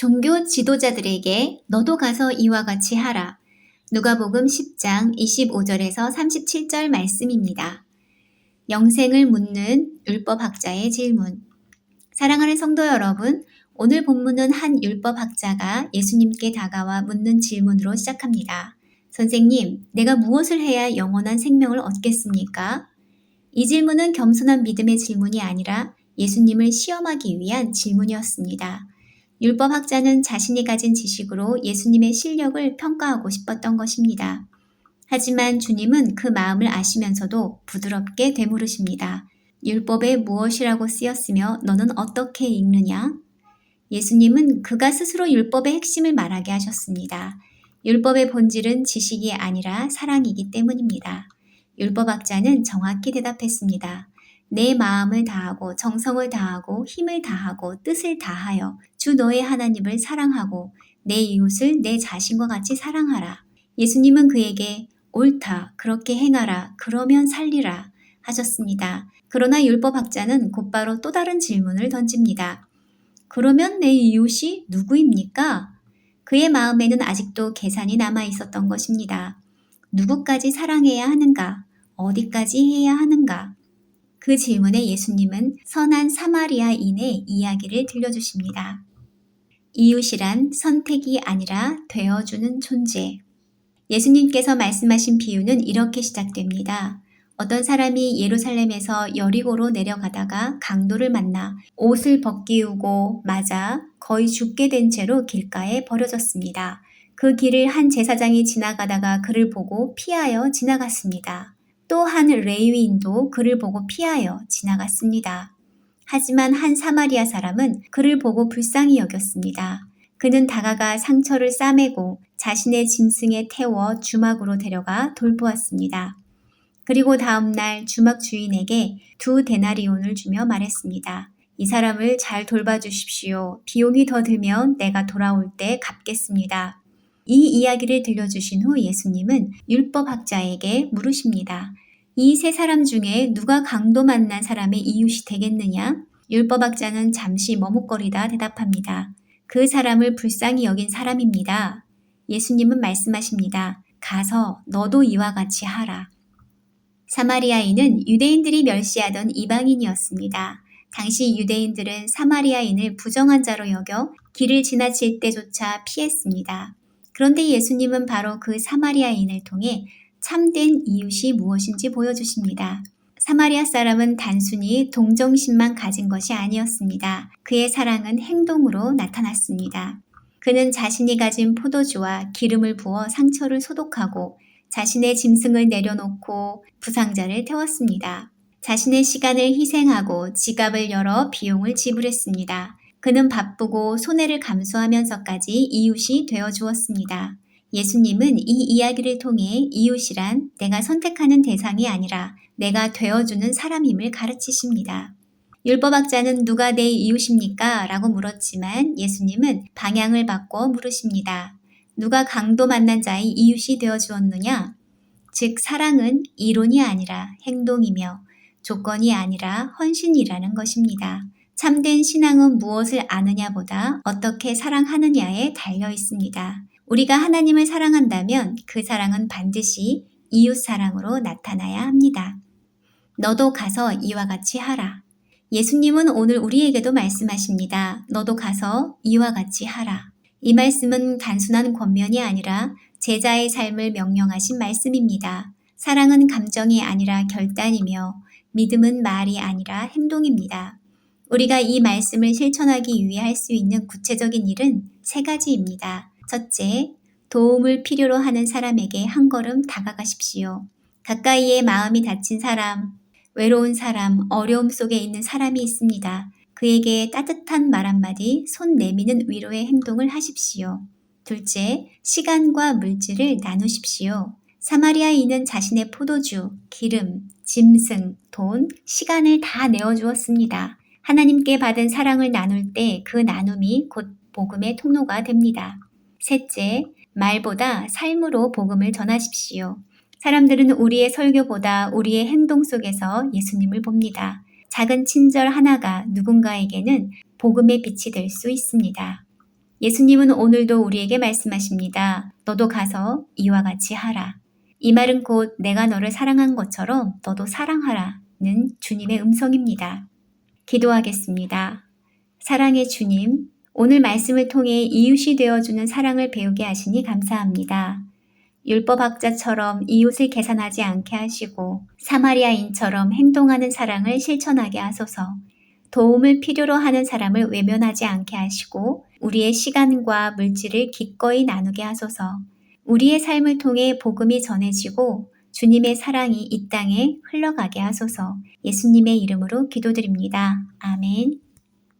종교 지도자들에게 너도 가서 이와 같이 하라. 누가복음 10장 25절에서 37절 말씀입니다. 영생을 묻는 율법학자의 질문. 사랑하는 성도 여러분, 오늘 본문은 한 율법학자가 예수님께 다가와 묻는 질문으로 시작합니다. 선생님, 내가 무엇을 해야 영원한 생명을 얻겠습니까? 이 질문은 겸손한 믿음의 질문이 아니라 예수님을 시험하기 위한 질문이었습니다. 율법학자는 자신이 가진 지식으로 예수님의 실력을 평가하고 싶었던 것입니다. 하지만 주님은 그 마음을 아시면서도 부드럽게 되물으십니다. 율법에 무엇이라고 쓰였으며 너는 어떻게 읽느냐? 예수님은 그가 스스로 율법의 핵심을 말하게 하셨습니다. 율법의 본질은 지식이 아니라 사랑이기 때문입니다. 율법학자는 정확히 대답했습니다. 내 마음을 다하고 정성을 다하고 힘을 다하고 뜻을 다하여 주 너의 하나님을 사랑하고 내 이웃을 내 자신과 같이 사랑하라. 예수님은 그에게 옳다, 그렇게 행하라, 그러면 살리라 하셨습니다. 그러나 율법학자는 곧바로 또 다른 질문을 던집니다. 그러면 내 이웃이 누구입니까? 그의 마음에는 아직도 계산이 남아 있었던 것입니다. 누구까지 사랑해야 하는가? 어디까지 해야 하는가? 그 질문에 예수님은 선한 사마리아인의 이야기를 들려주십니다. 이웃이란 선택이 아니라 되어주는 존재. 예수님께서 말씀하신 비유는 이렇게 시작됩니다. 어떤 사람이 예루살렘에서 여리고로 내려가다가 강도를 만나 옷을 벗기우고 맞아 거의 죽게 된 채로 길가에 버려졌습니다. 그 길을 한 제사장이 지나가다가 그를 보고 피하여 지나갔습니다. 또 한 레위인도 그를 보고 피하여 지나갔습니다. 하지만 한 사마리아 사람은 그를 보고 불쌍히 여겼습니다. 그는 다가가 상처를 싸매고 자신의 짐승에 태워 주막으로 데려가 돌보았습니다. 그리고 다음 날 주막 주인에게 2데나리온을 주며 말했습니다. 이 사람을 잘 돌봐주십시오. 비용이 더 들면 내가 돌아올 때 갚겠습니다. 이 이야기를 들려주신 후 예수님은 율법학자에게 물으십니다. 이 세 사람 중에 누가 강도 만난 사람의 이웃이 되겠느냐? 율법학자는 잠시 머뭇거리다 대답합니다. 그 사람을 불쌍히 여긴 사람입니다. 예수님은 말씀하십니다. 가서 너도 이와 같이 하라. 사마리아인은 유대인들이 멸시하던 이방인이었습니다. 당시 유대인들은 사마리아인을 부정한 자로 여겨 길을 지나칠 때조차 피했습니다. 그런데 예수님은 바로 그 사마리아인을 통해 참된 이웃이 무엇인지 보여주십니다. 사마리아 사람은 단순히 동정심만 가진 것이 아니었습니다. 그의 사랑은 행동으로 나타났습니다. 그는 자신이 가진 포도주와 기름을 부어 상처를 소독하고 자신의 짐승을 내려놓고 부상자를 태웠습니다. 자신의 시간을 희생하고 지갑을 열어 비용을 지불했습니다. 그는 바쁘고 손해를 감수하면서까지 이웃이 되어주었습니다. 예수님은 이 이야기를 통해 이웃이란 내가 선택하는 대상이 아니라 내가 되어주는 사람임을 가르치십니다. 율법학자는 누가 내 이웃입니까? 라고 물었지만 예수님은 방향을 바꿔 물으십니다. 누가 강도 만난 자의 이웃이 되어주었느냐? 즉 사랑은 이론이 아니라 행동이며 조건이 아니라 헌신이라는 것입니다. 참된 신앙은 무엇을 아느냐보다 어떻게 사랑하느냐에 달려 있습니다. 우리가 하나님을 사랑한다면 그 사랑은 반드시 이웃 사랑으로 나타나야 합니다. 너도 가서 이와 같이 하라. 예수님은 오늘 우리에게도 말씀하십니다. 너도 가서 이와 같이 하라. 이 말씀은 단순한 권면이 아니라 제자의 삶을 명령하신 말씀입니다. 사랑은 감정이 아니라 결단이며 믿음은 말이 아니라 행동입니다. 우리가 이 말씀을 실천하기 위해 할 수 있는 구체적인 일은 3가지입니다. 첫째, 도움을 필요로 하는 사람에게 한 걸음 다가가십시오. 가까이에 마음이 다친 사람, 외로운 사람, 어려움 속에 있는 사람이 있습니다. 그에게 따뜻한 말 한마디, 손 내미는 위로의 행동을 하십시오. 둘째, 시간과 물질을 나누십시오. 사마리아인은 자신의 포도주, 기름, 짐승, 돈, 시간을 다 내어주었습니다. 하나님께 받은 사랑을 나눌 때 그 나눔이 곧 복음의 통로가 됩니다. 셋째, 말보다 삶으로 복음을 전하십시오. 사람들은 우리의 설교보다 우리의 행동 속에서 예수님을 봅니다. 작은 친절 하나가 누군가에게는 복음의 빛이 될 수 있습니다. 예수님은 오늘도 우리에게 말씀하십니다. 너도 가서 이와 같이 하라. 이 말은 곧 내가 너를 사랑한 것처럼 너도 사랑하라는 주님의 음성입니다. 기도하겠습니다. 사랑의 주님, 오늘 말씀을 통해 이웃이 되어주는 사랑을 배우게 하시니 감사합니다. 율법학자처럼 이웃을 계산하지 않게 하시고 사마리아인처럼 행동하는 사랑을 실천하게 하소서. 도움을 필요로 하는 사람을 외면하지 않게 하시고 우리의 시간과 물질을 기꺼이 나누게 하소서. 우리의 삶을 통해 복음이 전해지고 주님의 사랑이 이 땅에 흘러가게 하소서. 예수님의 이름으로 기도드립니다. 아멘.